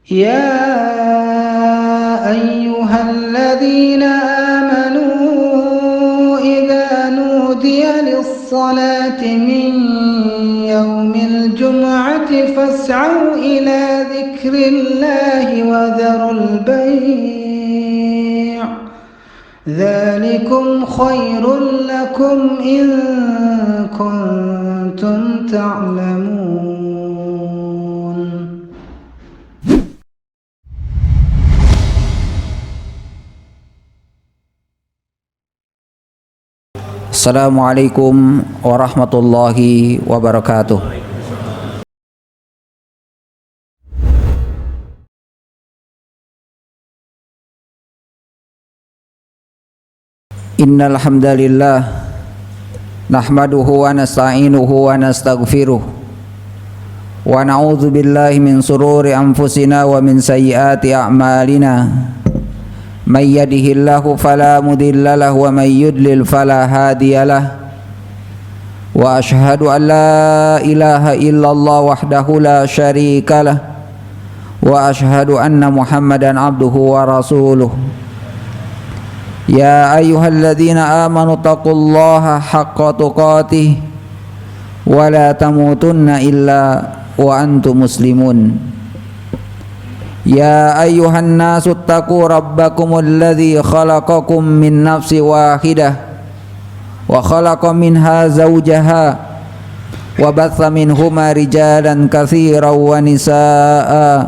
يا أيها الذين آمنوا إذا نودي للصلاة من يوم الجمعة فاسعوا إلى ذكر الله وذروا البيع ذلكم خير لكم إن كنتم تعلمون. Assalamualaikum warahmatullahi wabarakatuh. Innal hamdalillah nahmaduhu wa nasta'inuhu wa nastaghfiruh wa na'udzu billahi min sururi anfusina wa min sayyiati a'malina. May yahdihillahu fala mudilla lahu wa may yudlil fala hadiyalah. Wa asyhadu an la ilaha illallah wahdahu la syarikalah wa asyhadu anna Muhammadan abduhu wa rasuluh. Ya ayyuhalladzina amanu taqullaha haqqa tuqatih wa la tamutunna illa wa antum muslimun. Ya ayyuhan nasu taqu rabbakumul ladzi khalaqakum min nafsin wahidah wa khalaqa minha zawjaha wa batha minhuma rijalan katsiran wa nisaa'a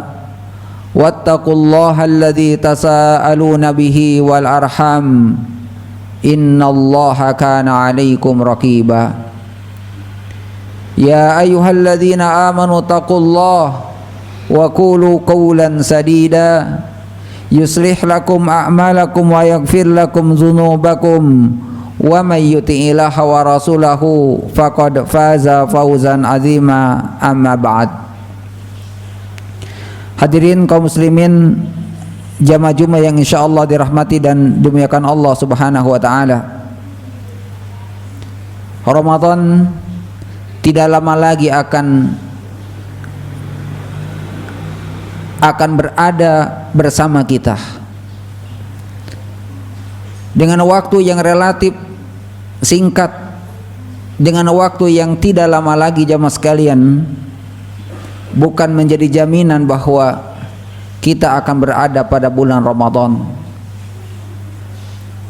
wattaqullaha alladzi tasaaluna bihi wal arham innallaha kana 'alaikum raqiba. Ya ayyuhalladzina amanu taqullaha wa qulu qawlan sadida yuslih lakum a'malakum wa yaghfir lakum dzunubakum wa may yuti'illaha wa rasulahu faqad faza fawzan 'azima. Amma ba'd. Hadirin kaum muslimin jamaah Jumat yang insyaallah dirahmati dan dimuliakan Allah Subhanahu wa taala. Ramadan tidak lama lagi akan berada bersama kita dengan waktu yang relatif singkat, dengan waktu yang tidak lama lagi jamaah sekalian, bukan menjadi jaminan bahwa kita akan berada pada bulan Ramadan.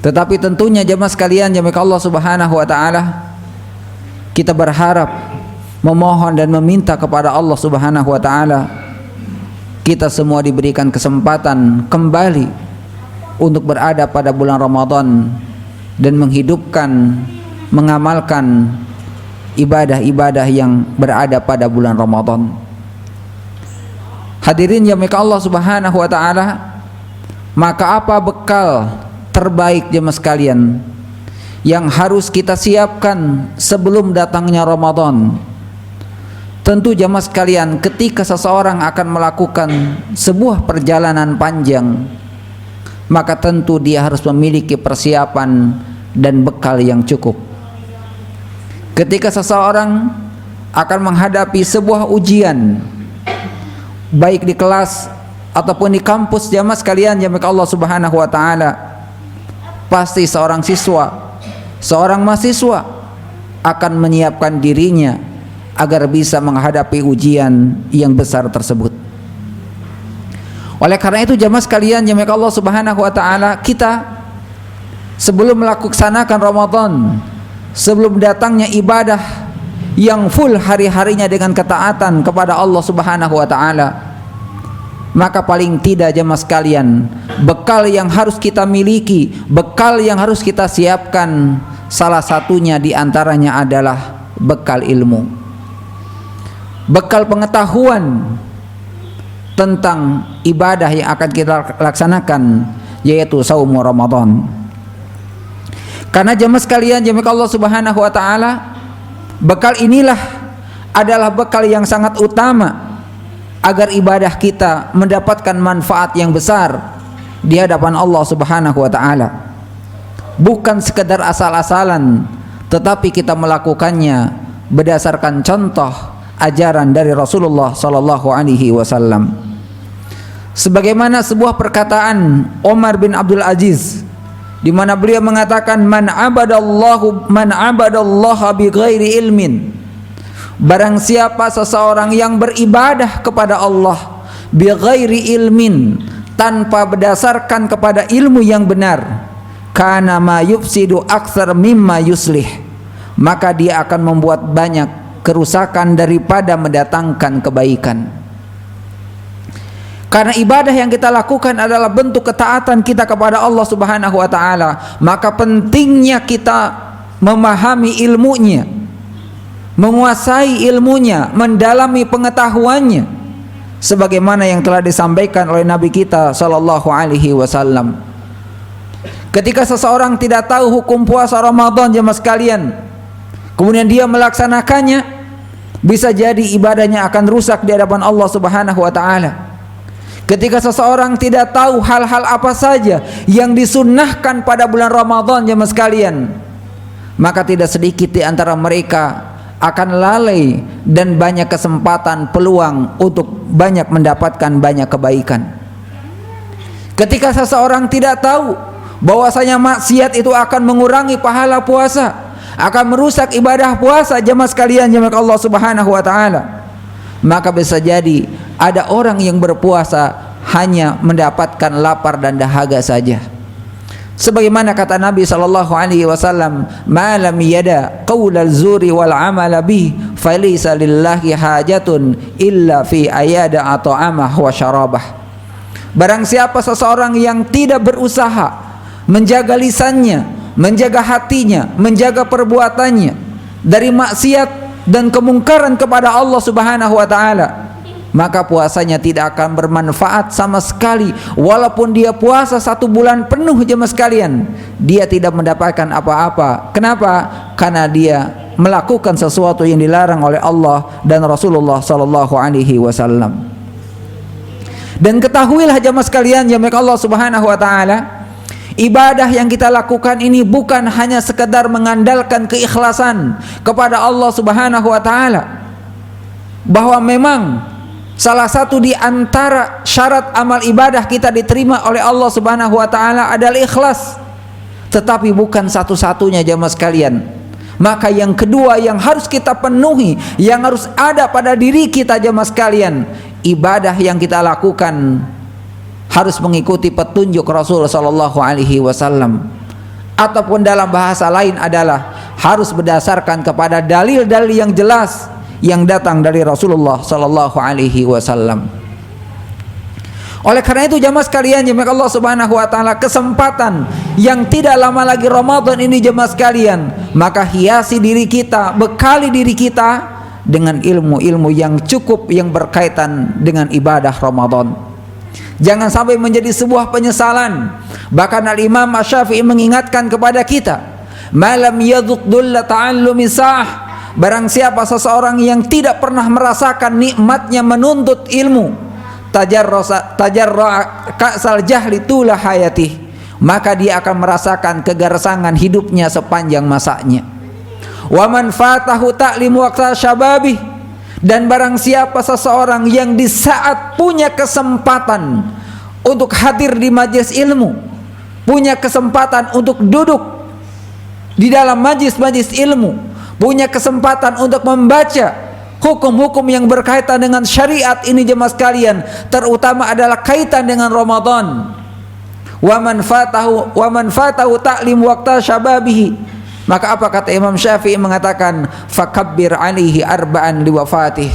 Tetapi tentunya jamaah sekalian, jamaah Allah Subhanahu wa taala, kita berharap, memohon dan meminta kepada Allah Subhanahu wa taala kita semua diberikan kesempatan kembali untuk berada pada bulan Ramadan dan menghidupkan, mengamalkan ibadah-ibadah yang berada pada bulan Ramadan. Hadirin yang dirahmati Allah Subhanahu wa taala, maka apa bekal terbaik jemaah sekalian yang harus kita siapkan sebelum datangnya Ramadan? Tentu jamaah sekalian, ketika seseorang akan melakukan sebuah perjalanan panjang, maka tentu dia harus memiliki persiapan dan bekal yang cukup. Ketika seseorang akan menghadapi sebuah ujian, baik di kelas ataupun di kampus jamaah sekalian, jamaah Allah Subhanahu wa taala, pasti seorang siswa, seorang mahasiswa akan menyiapkan dirinya agar bisa menghadapi ujian yang besar tersebut. Oleh karena itu jamaah sekalian, jamaah Allah Subhanahu wa taala, kita sebelum melaksanakan Ramadan, sebelum datangnya ibadah yang full hari-harinya dengan ketaatan kepada Allah Subhanahu wa taala, maka paling tidak jamaah sekalian, bekal yang harus kita miliki, bekal yang harus kita siapkan, salah satunya diantaranya adalah bekal ilmu, bekal pengetahuan tentang ibadah yang akan kita laksanakan, yaitu saum Ramadan. Karena jemaah sekalian, jemaah Allah Subhanahu wa taala, bekal inilah adalah bekal yang sangat utama agar ibadah kita mendapatkan manfaat yang besar di hadapan Allah Subhanahu wa taala. Bukan sekedar asal-asalan, tetapi kita melakukannya berdasarkan contoh ajaran dari Rasulullah sallallahu alaihi wasallam. Sebagaimana sebuah perkataan Umar bin Abdul Aziz, di mana beliau mengatakan, man abadallaha bi ghairi ilmin, barang siapa seseorang yang beribadah kepada Allah bi ghairi ilmin, tanpa berdasarkan kepada ilmu yang benar, kana ma yufsidu aktsar mimma yuslih, maka dia akan membuat banyak kerusakan daripada mendatangkan kebaikan. Karena ibadah yang kita lakukan adalah bentuk ketaatan kita kepada Allah Subhanahu wa taala, maka pentingnya kita memahami ilmunya, menguasai ilmunya, mendalami pengetahuannya, sebagaimana yang telah disampaikan oleh Nabi kita sallallahu alaihi wasallam. Ketika seseorang tidak tahu hukum puasa Ramadan, jemaah sekalian, kemudian dia melaksanakannya, bisa jadi ibadahnya akan rusak di hadapan Allah Subhanahu wa taala. Ketika seseorang tidak tahu hal-hal apa saja yang disunnahkan pada bulan Ramadan, jemaah sekalian, maka tidak sedikit di antara mereka akan lalai dan banyak kesempatan, peluang untuk banyak mendapatkan banyak kebaikan. Ketika seseorang tidak tahu bahwasanya maksiat itu akan mengurangi pahala puasa, akan merusak ibadah puasa, jemaah sekalian, jemaah Allah Subhanahu wa taala, maka bisa jadi ada orang yang berpuasa hanya mendapatkan lapar dan dahaga saja. Sebagaimana kata Nabi sallallahu alaihi wasallam, "Ma lam yada qaulal zuri wal amala bih, falaysa lillahi hajatun illa fi ayada at'amah wa syarabah." Barang siapa seseorang yang tidak berusaha menjaga lisannya, menjaga hatinya, menjaga perbuatannya dari maksiat dan kemungkaran kepada Allah Subhanahu wa taala, maka puasanya tidak akan bermanfaat sama sekali. Walaupun dia puasa 1 bulan penuh, jemaah sekalian, dia tidak mendapatkan apa-apa. Kenapa? Karena dia melakukan sesuatu yang dilarang oleh Allah dan Rasulullah sallallahu alaihi wasallam. Dan ketahuilah jemaah sekalian, jemaah Allah Subhanahu wa taala, ibadah yang kita lakukan ini bukan hanya sekedar mengandalkan keikhlasan kepada Allah Subhanahu wa taala, bahwa memang salah satu di antara syarat amal ibadah kita diterima oleh Allah Subhanahu wa taala adalah ikhlas. Tetapi bukan satu-satunya, jemaah sekalian. Maka yang kedua yang harus kita penuhi, yang harus ada pada diri kita, jemaah sekalian, ibadah yang kita lakukan harus mengikuti petunjuk Rasul sallallahu alaihi wasallam, ataupun dalam bahasa lain adalah harus berdasarkan kepada dalil-dalil yang jelas yang datang dari Rasulullah sallallahu alaihi wasallam. Oleh karena itu, jemaah sekalian, jemaah Allah Subhanahu wa taala, kesempatan yang tidak lama lagi Ramadan ini, jemaah sekalian, maka hiasi diri kita, bekali diri kita dengan ilmu-ilmu yang cukup yang berkaitan dengan ibadah Ramadan. Jangan sampai menjadi sebuah penyesalan. Bahkan Al-Imam Asy-Syafi'i mengingatkan kepada kita, malam yadhuq dulla ta'allumi sa'ah, barang siapa seseorang yang tidak pernah merasakan nikmatnya menuntut ilmu, tajarra ka'sal jahli tula hayatih, maka dia akan merasakan kegersangan hidupnya sepanjang masanya. Wa man fatahu ta'lim waqta syababih, dan barang siapa seseorang yang di saat punya kesempatan untuk hadir di majelis ilmu, punya kesempatan untuk duduk di dalam majelis-majelis ilmu, punya kesempatan untuk membaca hukum-hukum yang berkaitan dengan syariat ini, jemaah sekalian, terutama adalah kaitan dengan Ramadan. Wa man fatahu ta'lim waqta syababihi, maka apa kata Imam Syafi'i mengatakan, fakabbir alaihi arba'an liwafatih,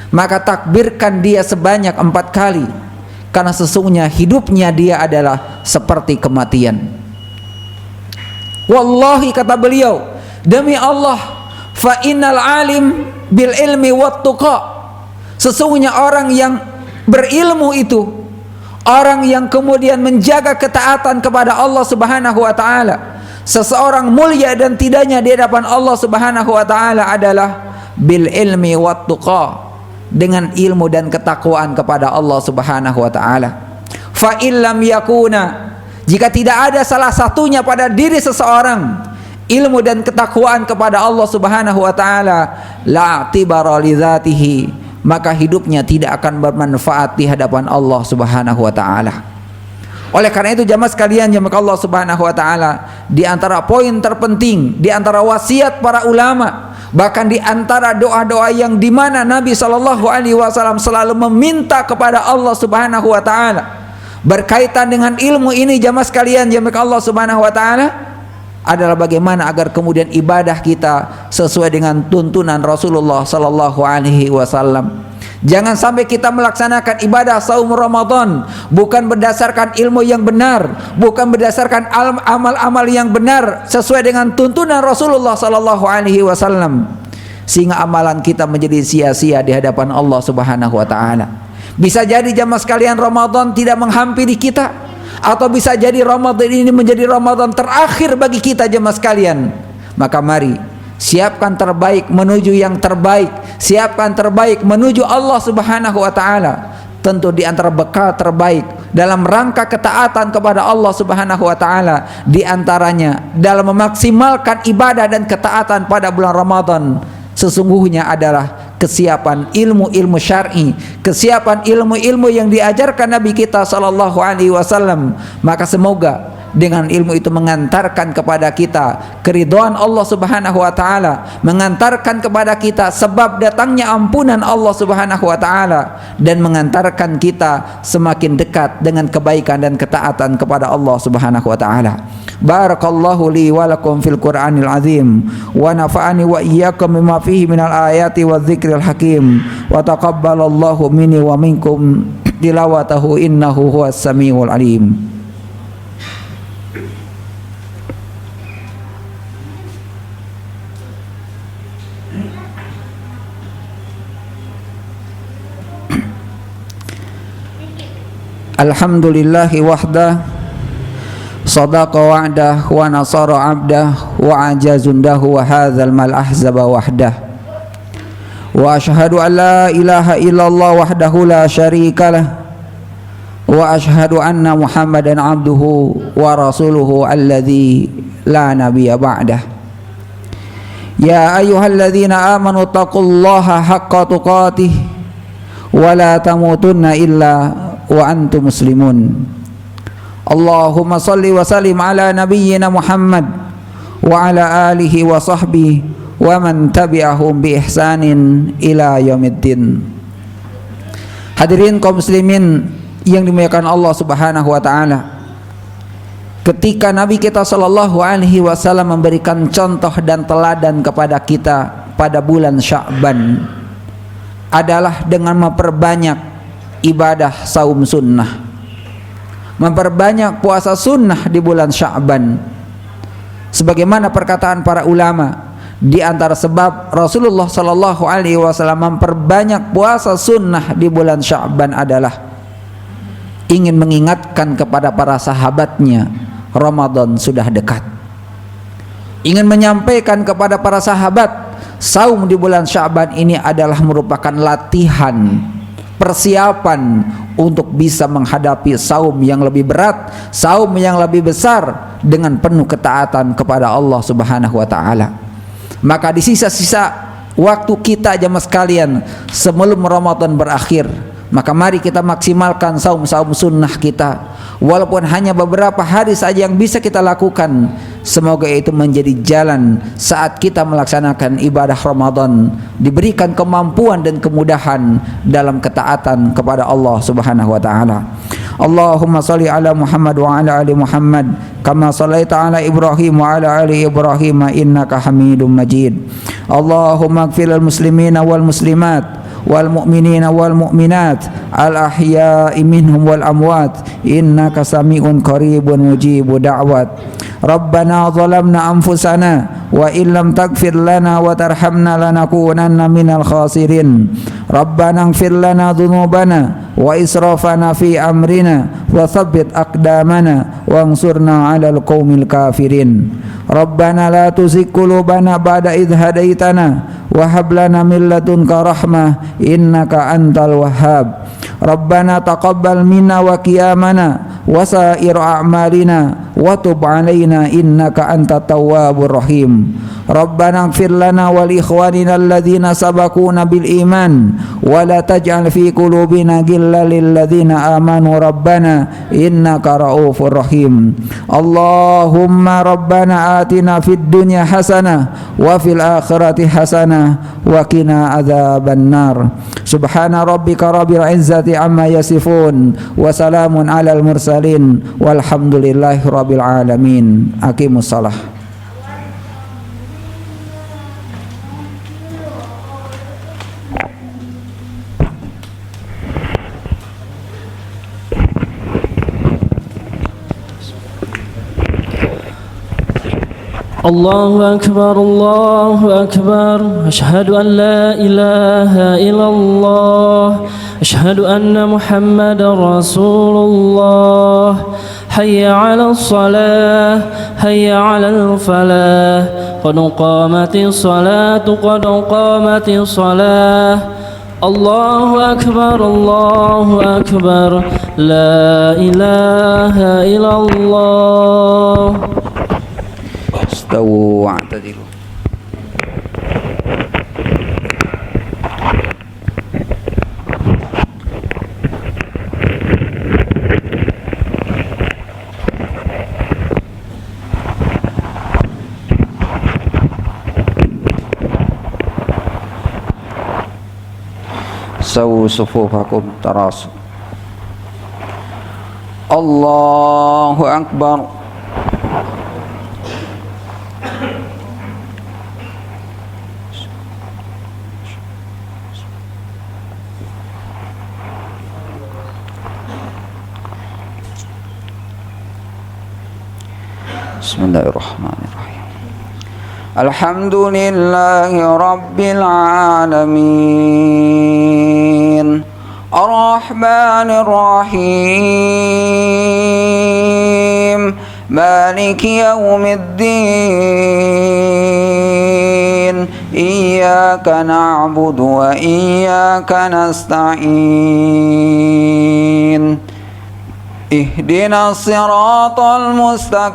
maka takbirkan dia sebanyak 4 kali, karena sesungguhnya hidupnya dia adalah seperti kematian. Wallahi, kata beliau, demi Allah, fa innal alim bil ilmi wat tuqa, sesungguhnya orang yang berilmu itu, orang yang kemudian menjaga ketaatan kepada Allah Subhanahu wa taala, seseorang mulia dan tidaknya di hadapan Allah Subhanahu wa taala adalah bil ilmi wat tuqa, dengan ilmu dan ketakwaan kepada Allah Subhanahu wa taala. Fa illam yakuna, jika tidak ada salah satunya pada diri seseorang, ilmu dan ketakwaan kepada Allah Subhanahu wa taala, la i'tibara li dzatihi, maka hidupnya tidak akan bermanfaat di hadapan Allah Subhanahu wa taala. Oleh karena itu jamaah sekalian, jamaah Allah Subhanahu wa taala, di antara poin terpenting, di antara wasiat para ulama, bahkan di antara doa-doa yang dimana Nabi SAW selalu meminta kepada Allah Subhanahu wa taala berkaitan dengan ilmu ini, jamaah sekalian, jamaah Allah Subhanahu wa taala, adalah bagaimana agar kemudian ibadah kita sesuai dengan tuntunan Rasulullah sallallahu alaihi wasallam. Jangan sampai kita melaksanakan ibadah saum Ramadan bukan berdasarkan ilmu yang benar, bukan berdasarkan amal-amal yang benar sesuai dengan tuntunan Rasulullah sallallahu alaihi wasallam, sehingga amalan kita menjadi sia-sia di hadapan Allah Subhanahu wa taala. Bisa jadi jamaah sekalian Ramadan tidak menghampiri kita, atau bisa jadi Ramadan ini menjadi Ramadan terakhir bagi kita jemaah sekalian. Maka mari siapkan terbaik menuju yang terbaik, siapkan terbaik menuju Allah Subhanahu wa taala. Tentu di antara bekal terbaik dalam rangka ketaatan kepada Allah Subhanahu wa taala, di antaranya dalam memaksimalkan ibadah dan ketaatan pada bulan Ramadan, sesungguhnya adalah kesiapan ilmu-ilmu syar'i, kesiapan ilmu-ilmu yang diajarkan Nabi kita sallallahu alaihi wasallam. Maka semoga dengan ilmu itu mengantarkan kepada kita keridhaan Allah Subhanahu wa taala, mengantarkan kepada kita sebab datangnya ampunan Allah Subhanahu wa taala, dan mengantarkan kita semakin dekat dengan kebaikan dan ketaatan kepada Allah Subhanahu wa taala. Barakallahu li wa lakum fil Qur'anil azim, wa nafa'ani wa iyyakum bima fihi minal ayati wadh-dhikril hakim, wa taqabbalallahu minni wa minkum tilawatahu innahu huwas samiul alim. Alhamdulillahi wahdah, sadaqa wa'dah, wa nasara abdah, wa ajazundahu, wa hadzal mal ahzaba wahdah. Wa ashhadu an la ilaha illallah wahdahu la syarikalah, wa ashhadu anna Muhammadan abduhu wa rasuluhu alladzi la nabiyya ba'dah. Ya ayyuhalladzina amanu taqullaha haqqa tuqatih wa la tamutunna illa wa antum muslimun. Allahumma salli wa sallim ala nabiyyina Muhammad wa ala alihi wa sahbihi wa man tabi'ahum bi ihsanin ila yaumiddin. Hadirin kaum muslimin yang dimuliakan Allah Subhanahu wa taala, ketika Nabi kita sallallahu alaihi wasallam memberikan contoh dan teladan kepada kita pada bulan Sya'ban adalah dengan memperbanyak ibadah saum sunnah, memperbanyak puasa sunnah di bulan Sya'ban. Sebagaimana perkataan para ulama, di antara sebab Rasulullah sallallahu alaihi wasallam memperbanyak puasa sunnah di bulan Sya'ban adalah ingin mengingatkan kepada para sahabatnya Ramadan sudah dekat. Ingin menyampaikan kepada para sahabat, saum di bulan Sya'ban ini adalah merupakan latihan, persiapan untuk bisa menghadapi saum yang lebih berat, saum yang lebih besar dengan penuh ketaatan kepada Allah Subhanahu wa taala. Maka di sisa-sisa waktu kita jemaah sekalian sebelum Ramadan berakhir, maka mari kita maksimalkan saum-saum sunnah kita. Walaupun hanya beberapa hari saja yang bisa kita lakukan, semoga itu menjadi jalan saat kita melaksanakan ibadah Ramadan, diberikan kemampuan dan kemudahan dalam ketaatan kepada Allah Subhanahu wa taala. Allahumma shalli ala Muhammad wa ala ali Muhammad kama shallaita ala Ibrahim wa ala ali Ibrahim innaka Hamidum Majid. Allahumma ighfir lil muslimina wal muslimat wal mu'minina wal mu'minat al ahya'i minhum wal amwat innaka sami'un qaribun mujibu da'wat. Rabbana zalamna anfusana wa illam taghfir lana wa tarhamna lanakunanna minal khasirin. Rabbana ighfir lana dhunubana wa israfana fi amrina wa thabbit aqdamana wansurna 'alal qaumil kafirin. Rabbana la tuzigh qulubana ba'da idh hadaitana wa hab lana min ladunka rahmah innaka antal wahhab. Rabbana taqabbal minna wa qiyamana wa sa'ir a'malina wa tub 'alaina innaka antat tawwabur rahim. Rabbana ighfir lana wa li ikhwanina alladhina sabaquna bil iman wa la taj'al fi qulubina ghillan lil ladzina amanu rabbana innaka raufur rahim. Allahumma rabbana atina fid dunya hasanah wa fil akhirati hasanah wa qina adzaban nar. Subhana rabbika rabbil izzati amma yasifun wa salamun alal mursalin walhamdulillahi rabbil alamin. Aqimus shalah. الله أكبر الله أكبر أشهد أن لا إله إلا الله أشهد أن محمد رسول الله حي على الصلاة حي على الفلاح قد قامت الصلاة قد قامت الصلاة الله أكبر الله أكبر لا إله إلا الله. Istawu wa'tadilu. Sawu sufufakum tarasu. Allahu Akbar. Bismillahirrahmanirrahim. Alhamdulillahi rabbil alamin. Ar-Rahmanir Rahim. Maliki yaumiddin. Iyyaka na'budu wa iyyaka nasta'in. اهدنا الصراط المستقيم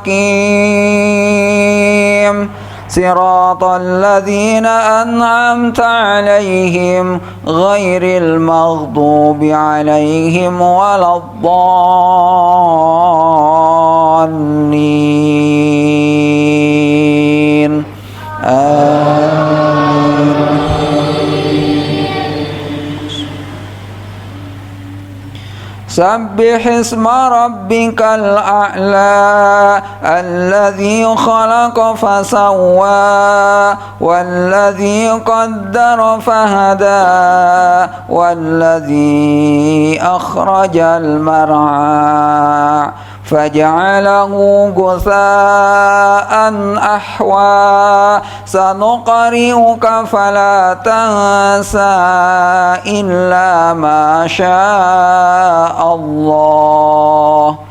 صراط الذين أنعمت عليهم غير المغضوب عليهم ولا الضالين. سبح اسم ربك الأعلى الذي خلق فسوى والذي قدر فهدى والذي أخرج المرعى فجعله غثاء أحوى سنقرئك فلا تنسى إلا ما شاء الله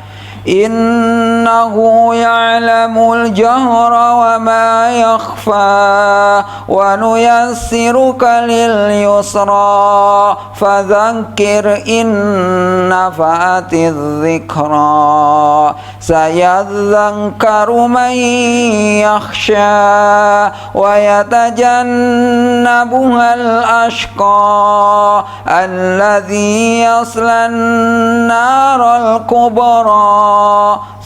إنه يعلم الجهر وما يخفى ونيسرك لليسرى فذكر إن نفعت الذكرى سيذكر من يخشى ويتجنبها الأشقى الذي يصلى النار الكبرى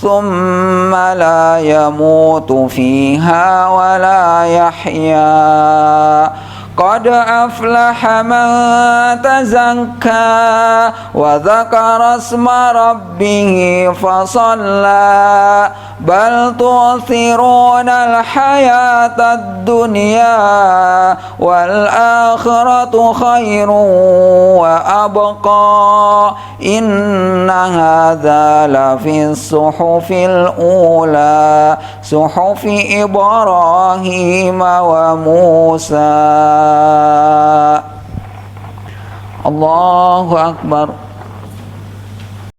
ثم لا يموت فيها ولا يحيا قد أفلح من تزكى وذكر اسم ربه فصلى بل تؤثرون الحياة الدنيا والآخرة خير وأبقى إن هذا لفي الصحف الأولى صحف إبراهيم وموسى. Allahu Akbar.